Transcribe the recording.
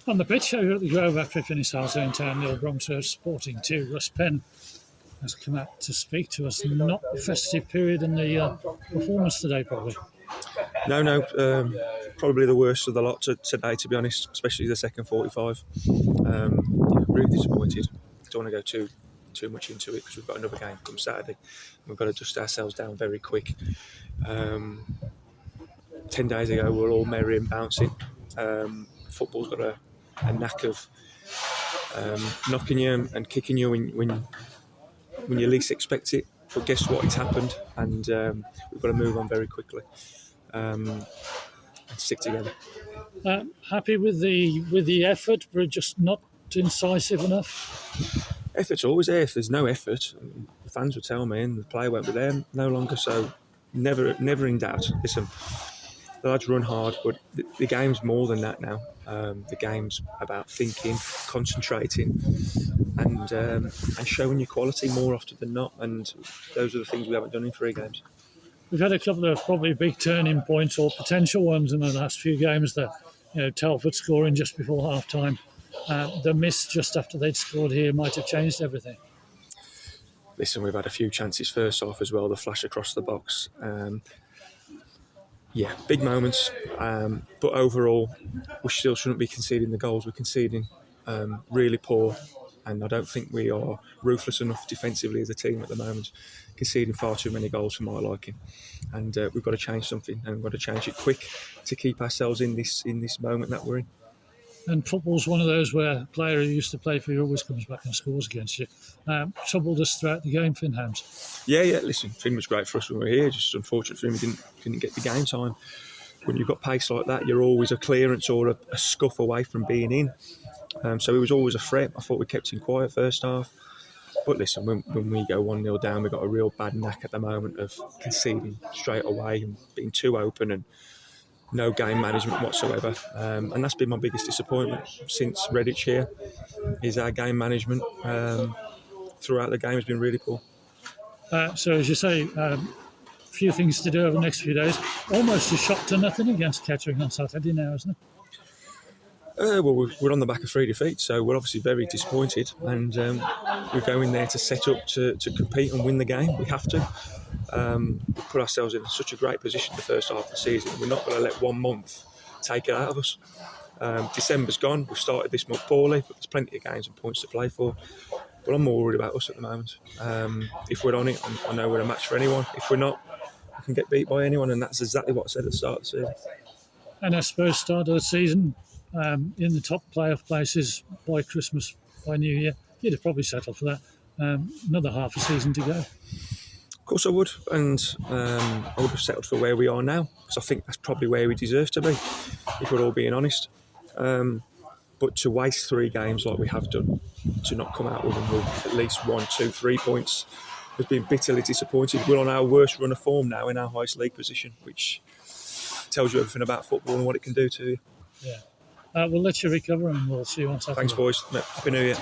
On the pitch over at the Grove after we finished Halesowen Town, the old Bromsgrove Sporting 2, Russ Penn has come out to speak to us. Not the festive period in the performance today, probably. No, probably the worst of the lot today, to be honest, especially the second 45. Really disappointed. Don't want to go too much into it because we've got another game come Saturday. We've got to dust ourselves down very quick. 10 days ago, we were all merry and bouncing. Football's got a knack of knocking you and kicking you when you least expect it. But guess what? It's happened, and we've got to move on very quickly and stick together. Happy with the effort, but just not incisive enough. Effort's always there. If there's no effort, the fans would tell me, and the player won't be there no longer. So never in doubt. Listen, the lads run hard, but the game's more than that now. The game's about thinking, concentrating, and showing your quality more often than not. And those are the things we haven't done in 3 games. We've had a couple of probably big turning points or potential ones in the last few games. That Telford scoring just before half time. The miss just after they'd scored here might have changed everything. Listen, we've had a few chances first half as well. The flash across the box. Big moments, but overall we still shouldn't be conceding the goals we're conceding. Really poor, and I don't think we are ruthless enough defensively as a team at the moment, conceding far too many goals for my liking, and we've got to change something, and we've got to change it quick to keep ourselves in this moment that we're in. And football's one of those where a player who used to play for you always comes back and scores against you. Troubled us throughout the game, Finn Hams. Yeah. Listen, Finn was great for us when we were here. Just unfortunate for him, he didn't get the game time. When you've got pace like that, you're always a clearance or a scuff away from being in. So he was always a threat. I thought we kept him quiet first half. But listen, when we go 1-0 down, we've got a real bad knack at the moment of conceding straight away and being too open and no game management whatsoever, and that's been my biggest disappointment since Redditch here. Is our game management throughout the game has been really poor. So as you say, a few things to do over the next few days. Almost a shot to nothing against Kettering on Saturday now, isn't it? Well, we're on the back of 3 defeats, so we're obviously very disappointed, and we're going there to set up to compete and win the game. We have to. We've put ourselves in such a great position the first half of the season. We're not going to let 1 month take it out of us. December's gone. We've started this month poorly, but there's plenty of games and points to play for. But I'm more worried about us at the moment. If we're on it, I know we're a match for anyone. If we're not, we can get beat by anyone, and that's exactly what I said at the start of the season. And I suppose start of the season, in the top playoff places by Christmas, by New Year, you'd have probably settled for that. Another half a season to go. Of course I would, and I would have settled for where we are now, because I think that's probably where we deserve to be, if we're all being honest. But to waste 3 games like we have done, to not come out with them with at least 1, 2, 3 points, has been bitterly disappointed. We're on our worst run of form now in our highest league position, which tells you everything about football and what it can do to you. Yeah. We'll let you recover and we'll see you on Saturday. Thanks, boys. Happy New Year.